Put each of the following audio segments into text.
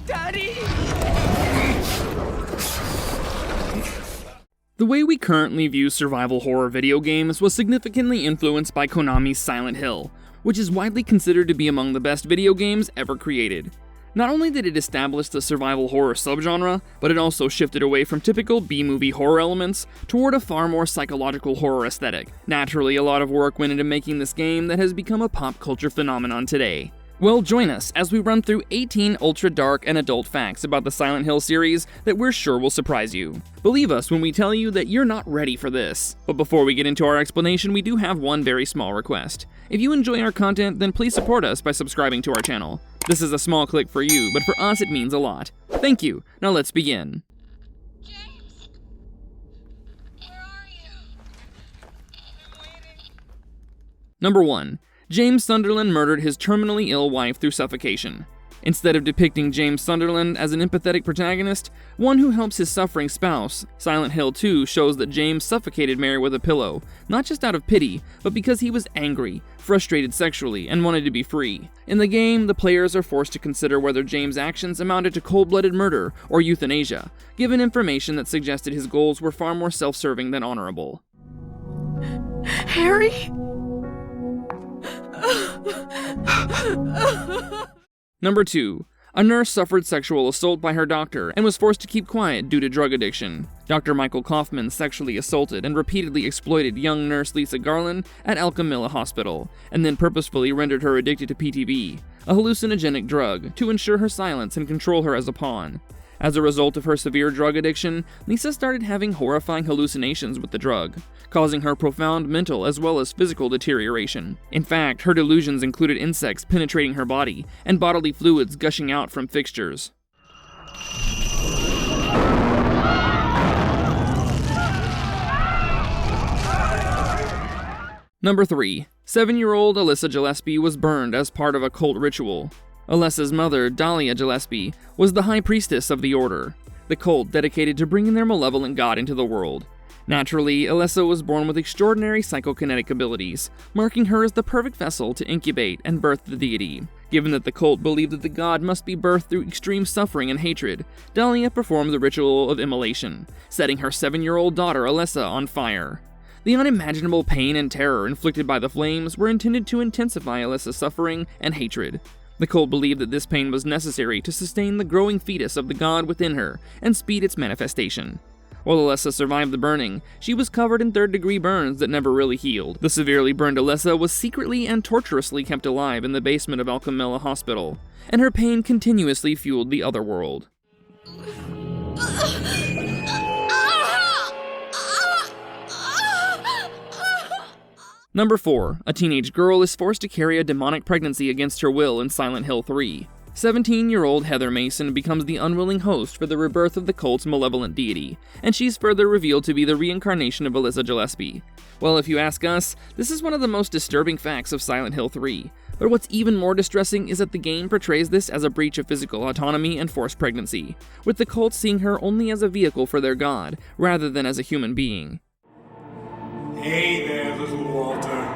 Daddy! The way we currently view survival horror video games was significantly influenced by Konami's Silent Hill, which is widely considered to be among the best video games ever created. Not only did it establish the survival horror subgenre, but it also shifted away from typical B-movie horror elements toward a far more psychological horror aesthetic. Naturally, a lot of work went into making this game that has become a pop culture phenomenon today. Well, join us as we run through 18 ultra-dark and adult facts about the Silent Hill series that we're sure will surprise you. Believe us when we tell you that you're not ready for this. But before we get into our explanation, we do have one very small request. If you enjoy our content, then please support us by subscribing to our channel. This is a small click for you, but for us it means a lot. Thank you. Now let's begin. James! Where are you? I'm waiting. Number 1. James Sunderland murdered his terminally ill wife through suffocation. Instead of depicting James Sunderland as an empathetic protagonist, one who helps his suffering spouse, Silent Hill 2 shows that James suffocated Mary with a pillow, not just out of pity, but because he was angry, frustrated sexually, and wanted to be free. In the game, the players are forced to consider whether James' actions amounted to cold-blooded murder or euthanasia, given information that suggested his goals were far more self-serving than honorable. Harry? Number 2. A nurse suffered sexual assault by her doctor and was forced to keep quiet due to drug addiction. Dr. Michael Kaufman sexually assaulted and repeatedly exploited young nurse Lisa Garland at Alchemilla Hospital, and then purposefully rendered her addicted to PTV, a hallucinogenic drug, to ensure her silence and control her as a pawn. As a result of her severe drug addiction, Lisa started having horrifying hallucinations with the drug, causing her profound mental as well as physical deterioration. In fact, her delusions included insects penetrating her body and bodily fluids gushing out from fixtures. Number 3. 7-year-old Alyssa Gillespie was burned as part of a cult ritual. Alyssa's mother, Dahlia Gillespie, was the high priestess of the order, the cult dedicated to bringing their malevolent god into the world. Naturally, Alyssa was born with extraordinary psychokinetic abilities, marking her as the perfect vessel to incubate and birth the deity. Given that the cult believed that the god must be birthed through extreme suffering and hatred, Dahlia performed the ritual of immolation, setting her 7-year-old daughter Alyssa on fire. The unimaginable pain and terror inflicted by the flames were intended to intensify Alyssa's suffering and hatred. The cult believed that this pain was necessary to sustain the growing fetus of the god within her and speed its manifestation. While Alyssa survived the burning, she was covered in third-degree burns that never really healed. The severely burned Alyssa was secretly and torturously kept alive in the basement of Alchemilla Hospital, and her pain continuously fueled the otherworld. Number 4. A teenage girl is forced to carry a demonic pregnancy against her will in Silent Hill 3. 17-year-old Heather Mason becomes the unwilling host for the rebirth of the cult's malevolent deity, and she's further revealed to be the reincarnation of Alyssa Gillespie. Well, if you ask us, this is one of the most disturbing facts of Silent Hill 3, but what's even more distressing is that the game portrays this as a breach of physical autonomy and forced pregnancy, with the cult seeing her only as a vehicle for their god, rather than as a human being. Hey there, little Walter.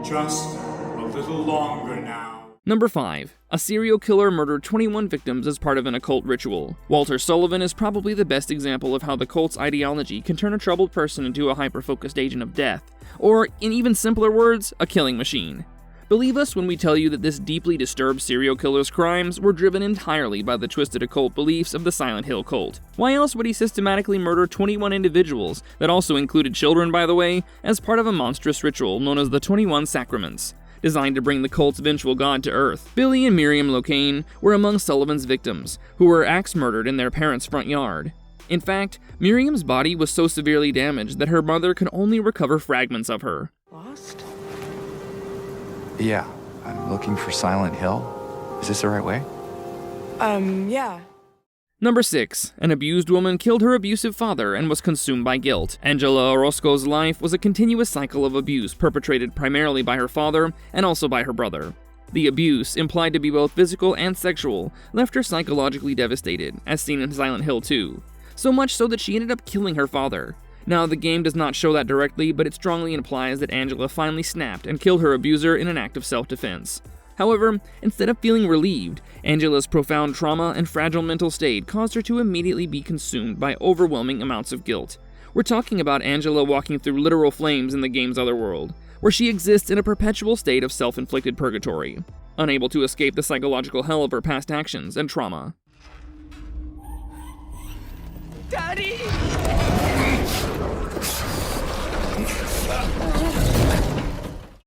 Just a little longer now. Number 5. A serial killer murdered 21 victims as part of an occult ritual. Walter Sullivan is probably the best example of how the cult's ideology can turn a troubled person into a hyper-focused agent of death, or, in even simpler words, a killing machine. Believe us when we tell you that this deeply disturbed serial killer's crimes were driven entirely by the twisted occult beliefs of the Silent Hill cult. Why else would he systematically murder 21 individuals, that also included children by the way, as part of a monstrous ritual known as the 21 Sacraments, designed to bring the cult's eventual god to Earth? Billy and Miriam Locane were among Sullivan's victims, who were axe-murdered in their parents' front yard. In fact, Miriam's body was so severely damaged that her mother could only recover fragments of her. Lost? Yeah, I'm looking for Silent Hill. Is this the right way? Yeah. Number 6. An abused woman killed her abusive father and was consumed by guilt. Angela Orozco's life was a continuous cycle of abuse perpetrated primarily by her father and also by her brother. The abuse, implied to be both physical and sexual, left her psychologically devastated, as seen in Silent Hill 2. So much so that she ended up killing her father. Now, the game does not show that directly, but it strongly implies that Angela finally snapped and killed her abuser in an act of self-defense. However, instead of feeling relieved, Angela's profound trauma and fragile mental state caused her to immediately be consumed by overwhelming amounts of guilt. We're talking about Angela walking through literal flames in the game's otherworld, where she exists in a perpetual state of self-inflicted purgatory, unable to escape the psychological hell of her past actions and trauma. Daddy!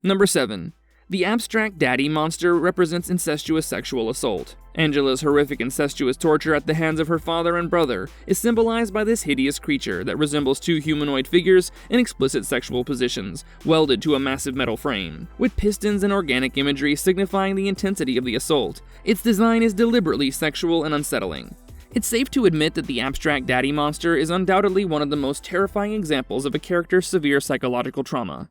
Number 7. The abstract daddy monster represents incestuous sexual assault. Angela's horrific incestuous torture at the hands of her father and brother is symbolized by this hideous creature that resembles two humanoid figures in explicit sexual positions, welded to a massive metal frame, with pistons and organic imagery signifying the intensity of the assault. Its design is deliberately sexual and unsettling. It's safe to admit that the abstract daddy monster is undoubtedly one of the most terrifying examples of a character's severe psychological trauma.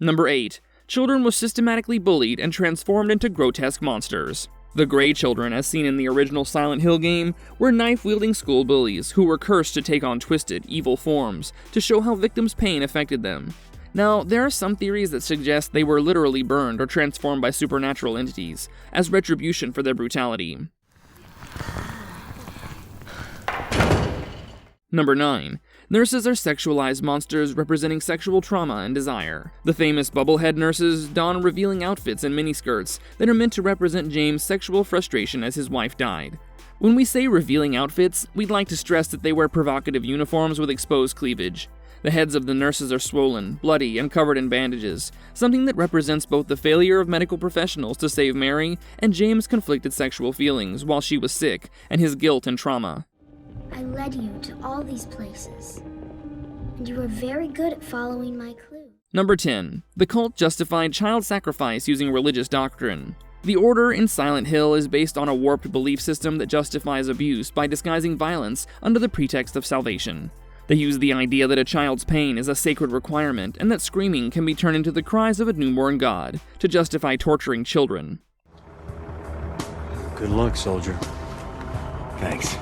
Number 8. Children were systematically bullied and transformed into grotesque monsters. The Grey Children, as seen in the original Silent Hill game, were knife-wielding school bullies who were cursed to take on twisted, evil forms to show how victims' pain affected them. Now, there are some theories that suggest they were literally burned or transformed by supernatural entities, as retribution for their brutality. Number 9. Nurses are sexualized monsters representing sexual trauma and desire. The famous bubblehead nurses don revealing outfits and miniskirts that are meant to represent James' sexual frustration as his wife died. When we say revealing outfits, we'd like to stress that they wear provocative uniforms with exposed cleavage. The heads of the nurses are swollen, bloody, and covered in bandages, something that represents both the failure of medical professionals to save Mary and James' conflicted sexual feelings while she was sick, and his guilt and trauma. I led you to all these places, and you were very good at following my clue. Number 10. The cult justified child sacrifice using religious doctrine. The Order in Silent Hill is based on a warped belief system that justifies abuse by disguising violence under the pretext of salvation. They use the idea that a child's pain is a sacred requirement and that screaming can be turned into the cries of a newborn god to justify torturing children. Good luck, soldier. Thanks.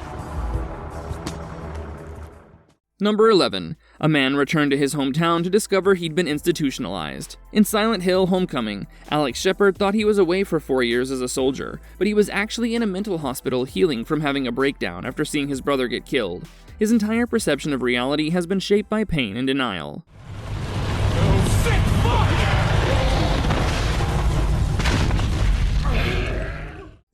Number 11. A man returned to his hometown to discover he'd been institutionalized. In Silent Hill Homecoming, Alex Shepard thought he was away for 4 years as a soldier, but he was actually in a mental hospital healing from having a breakdown after seeing his brother get killed. His entire perception of reality has been shaped by pain and denial.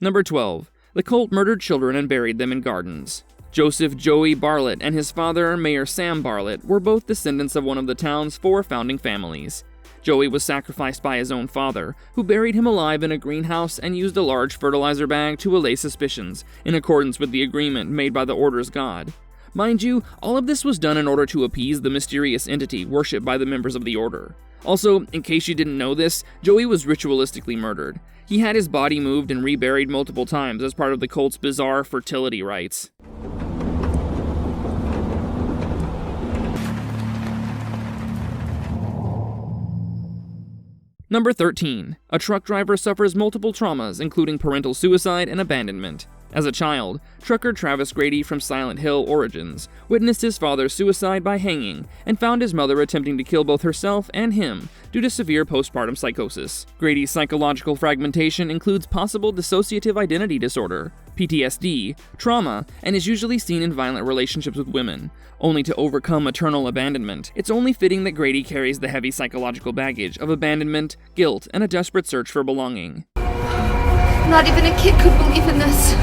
Number 12. The cult murdered children and buried them in gardens. Joseph Joey Bartlett and his father, Mayor Sam Bartlett, were both descendants of one of the town's 4 founding families. Joey was sacrificed by his own father, who buried him alive in a greenhouse and used a large fertilizer bag to allay suspicions, in accordance with the agreement made by the Order's god. Mind you, all of this was done in order to appease the mysterious entity worshipped by the members of the Order. Also, in case you didn't know this, Joey was ritualistically murdered. He had his body moved and reburied multiple times as part of the cult's bizarre fertility rites. Number 13. A truck driver suffers multiple traumas, including parental suicide and abandonment. As a child, trucker Travis Grady from Silent Hill Origins witnessed his father's suicide by hanging and found his mother attempting to kill both herself and him due to severe postpartum psychosis. Grady's psychological fragmentation includes possible dissociative identity disorder, PTSD, trauma, and is usually seen in violent relationships with women. Only to overcome maternal abandonment, it's only fitting that Grady carries the heavy psychological baggage of abandonment, guilt, and a desperate search for belonging. Not even a kid could believe in this.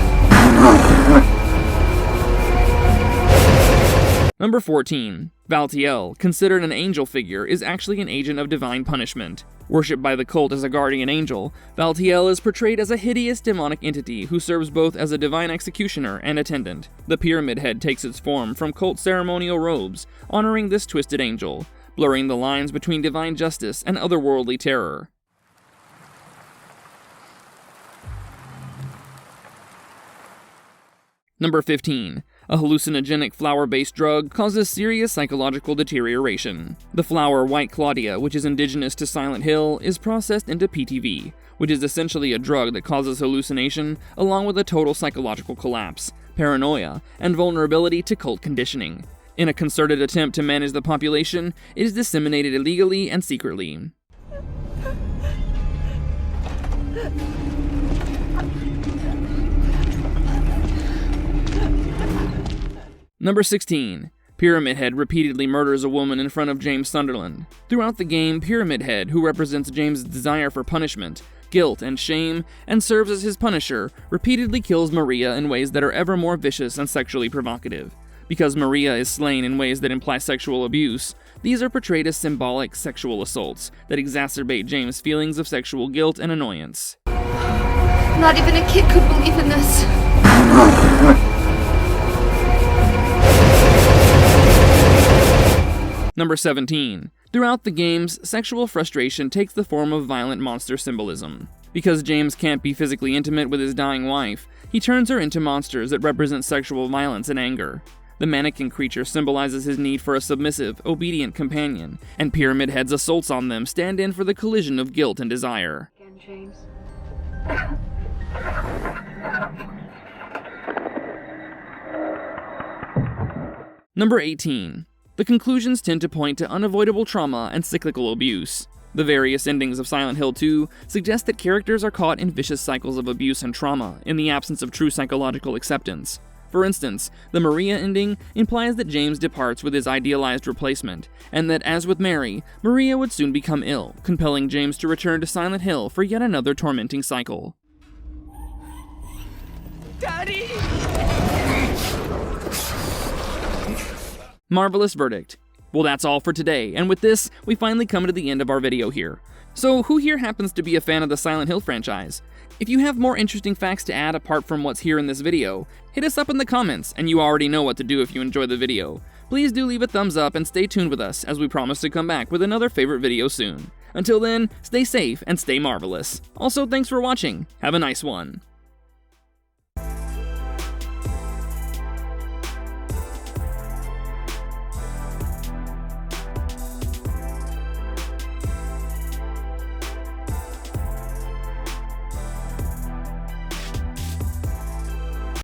Number 14. Valtiel, considered an angel figure, is actually an agent of divine punishment. Worshipped by the cult as a guardian angel, Valtiel is portrayed as a hideous demonic entity who serves both as a divine executioner and attendant. The pyramid head takes its form from cult ceremonial robes, honoring this twisted angel, blurring the lines between divine justice and otherworldly terror. Number 15. A hallucinogenic flower-based drug causes serious psychological deterioration. The flower White Claudia, which is indigenous to Silent Hill, is processed into PTV, which is essentially a drug that causes hallucination along with a total psychological collapse, paranoia, and vulnerability to cult conditioning. In a concerted attempt to manage the population, it is disseminated illegally and secretly. Number 16. Pyramid Head repeatedly murders a woman in front of James Sunderland. Throughout the game, Pyramid Head, who represents James' desire for punishment, guilt, and shame, and serves as his punisher, repeatedly kills Maria in ways that are ever more vicious and sexually provocative. Because Maria is slain in ways that imply sexual abuse, these are portrayed as symbolic sexual assaults that exacerbate James' feelings of sexual guilt and annoyance. Not even a kid could believe in this. Number 17. Throughout the games, sexual frustration takes the form of violent monster symbolism. Because James can't be physically intimate with his dying wife, he turns her into monsters that represent sexual violence and anger. The mannequin creature symbolizes his need for a submissive, obedient companion, and Pyramid Head's assaults on them stand in for the collision of guilt and desire. Again, James. Number 18. The conclusions tend to point to unavoidable trauma and cyclical abuse. The various endings of Silent Hill 2 suggest that characters are caught in vicious cycles of abuse and trauma in the absence of true psychological acceptance. For instance, the Maria ending implies that James departs with his idealized replacement, and that, as with Mary, Maria would soon become ill, compelling James to return to Silent Hill for yet another tormenting cycle. Daddy! Marvelous verdict. Well, that's all for today, and with this, we finally come to the end of our video here. So, who here happens to be a fan of the Silent Hill franchise? If you have more interesting facts to add apart from what's here in this video, hit us up in the comments, and you already know what to do if you enjoy the video. Please do leave a thumbs up and stay tuned with us, as we promise to come back with another favorite video soon. Until then, stay safe and stay marvelous. Also, thanks for watching. Have a nice one.